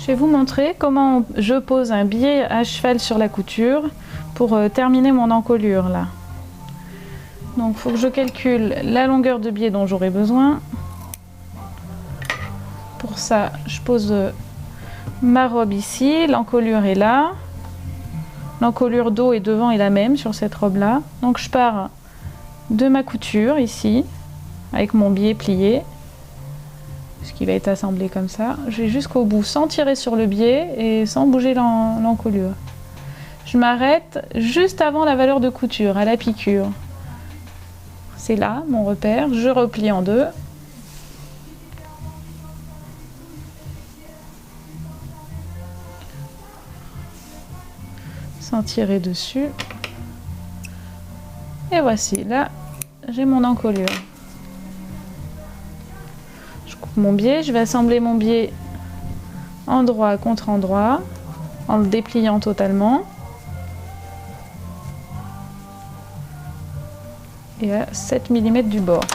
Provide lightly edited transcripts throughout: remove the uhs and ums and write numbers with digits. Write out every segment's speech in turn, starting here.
Je vais vous montrer comment je pose un biais à cheval sur la couture pour terminer mon encolure là. Donc il faut que je calcule la longueur de biais dont j'aurai besoin. Pour ça, je pose ma robe ici, l'encolure est là. L'encolure dos et devant est la même sur cette robe là. Donc je pars de ma couture ici, avec mon biais plié, ce qui va être assemblé comme ça. Je vais jusqu'au bout sans tirer sur le biais et sans bouger l'encolure. Je m'arrête juste avant la valeur de couture, à la piqûre. C'est là mon repère, je replie en deux. Sans tirer dessus. Et voici, là, j'ai mon encolure. Je coupe mon biais, je vais assembler mon biais endroit contre endroit, en le dépliant totalement. Et à 7 mm du bord.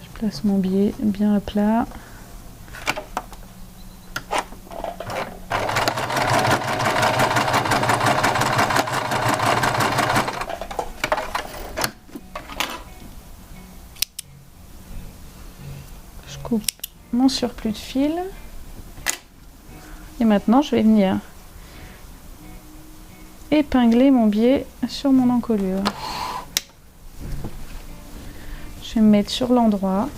Je place mon biais bien à plat. Je coupe mon surplus de fil. Et maintenant, je vais venir épingler mon biais sur mon encolure. Je vais me mettre sur l'endroit.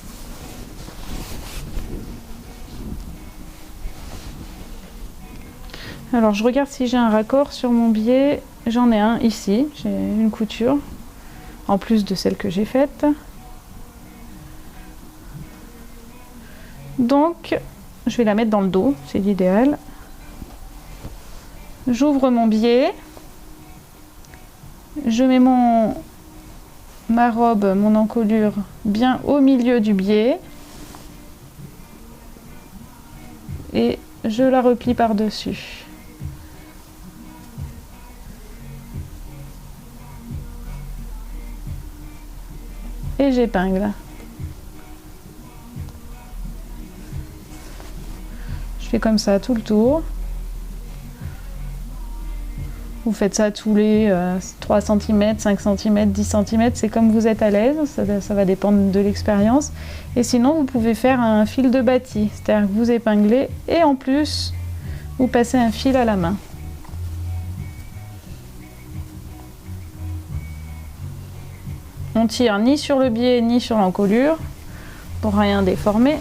Alors, je regarde si j'ai un raccord sur mon biais. J'en ai un ici. J'ai une couture, en plus de celle que j'ai faite. Donc, je vais la mettre dans le dos, c'est l'idéal. J'ouvre mon biais, je mets ma robe, mon encolure bien au milieu du biais et je la replie par-dessus. Et j'épingle. Je fais comme ça tout le tour. Vous faites ça tous les 3 cm, 5 cm, 10 cm, c'est comme vous êtes à l'aise, ça va dépendre de l'expérience. Et sinon, vous pouvez faire un fil de bâti, c'est-à-dire que vous épinglez et en plus, vous passez un fil à la main. On tire ni sur le biais ni sur l'encolure pour rien déformer.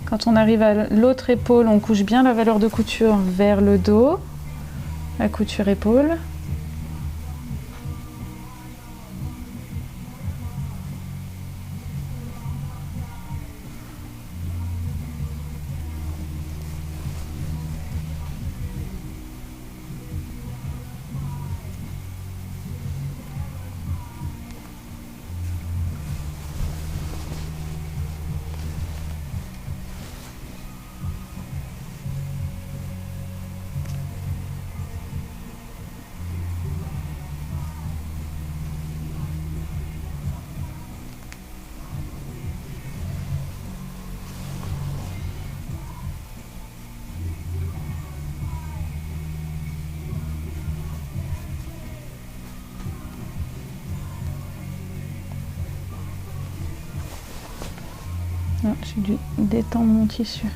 Quand on arrive à l'autre épaule, on couche bien la valeur de couture vers le dos, la couture épaule. J'ai dû détendre mon tissu.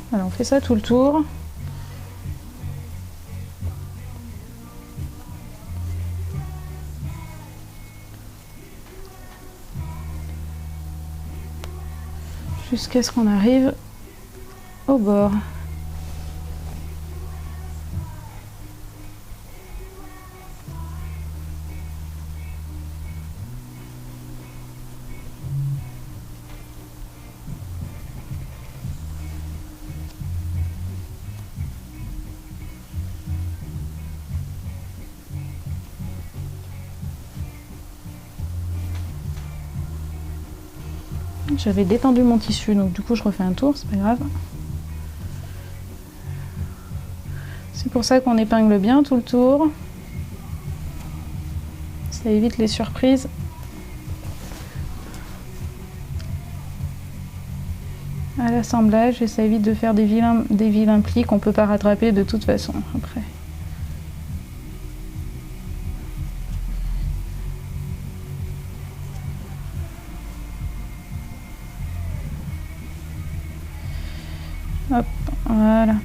Voilà, on fait ça tout le tour. Jusqu'à ce qu'on arrive au bord. J'avais détendu mon tissu, donc du coup je refais un tour, c'est pas grave. C'est pour ça qu'on épingle bien tout le tour. Ça évite les surprises. À l'assemblage et ça évite de faire des vilains plis qu'on peut pas rattraper de toute façon après. Hop, voilà.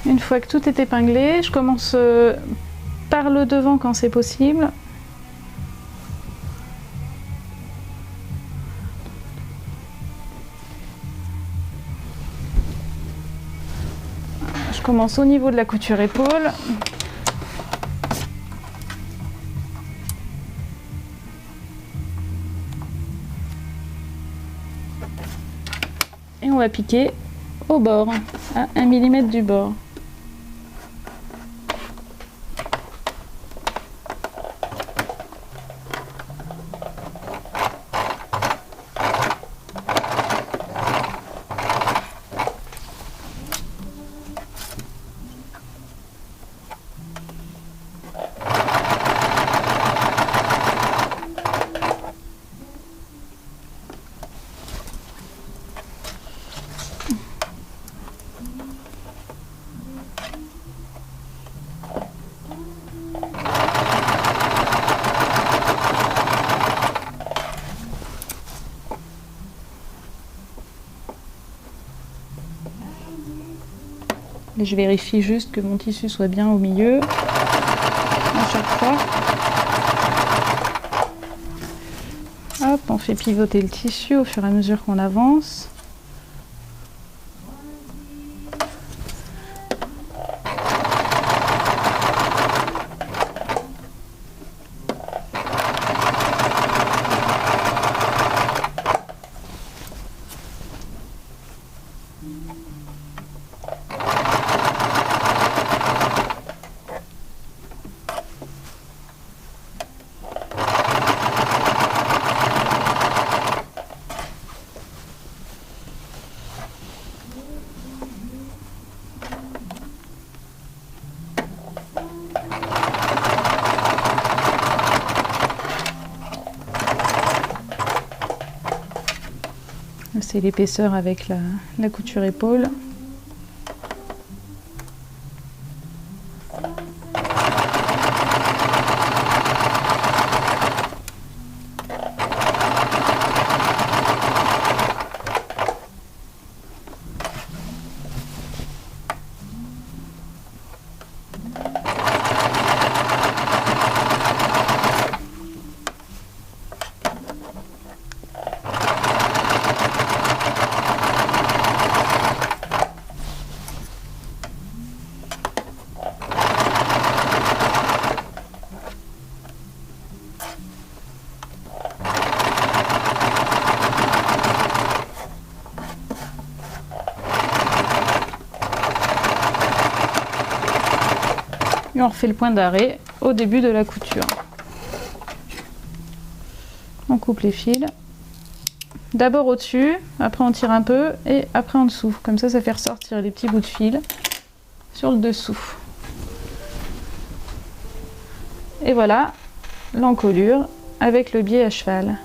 Une fois que tout est épinglé, je commence par le devant quand c'est possible. Je commence au niveau de la couture épaule. Et on va piquer au bord, à 1 mm du bord. Et je vérifie juste que mon tissu soit bien au milieu à chaque fois. Hop, on fait pivoter le tissu au fur et à mesure qu'on avance. C'est l'épaisseur avec la couture épaule. Et on refait le point d'arrêt au début de la couture. On coupe les fils. D'abord au-dessus, après on tire un peu et après en dessous. Comme ça, ça fait ressortir les petits bouts de fil sur le dessous. Et voilà l'encolure avec le biais à cheval.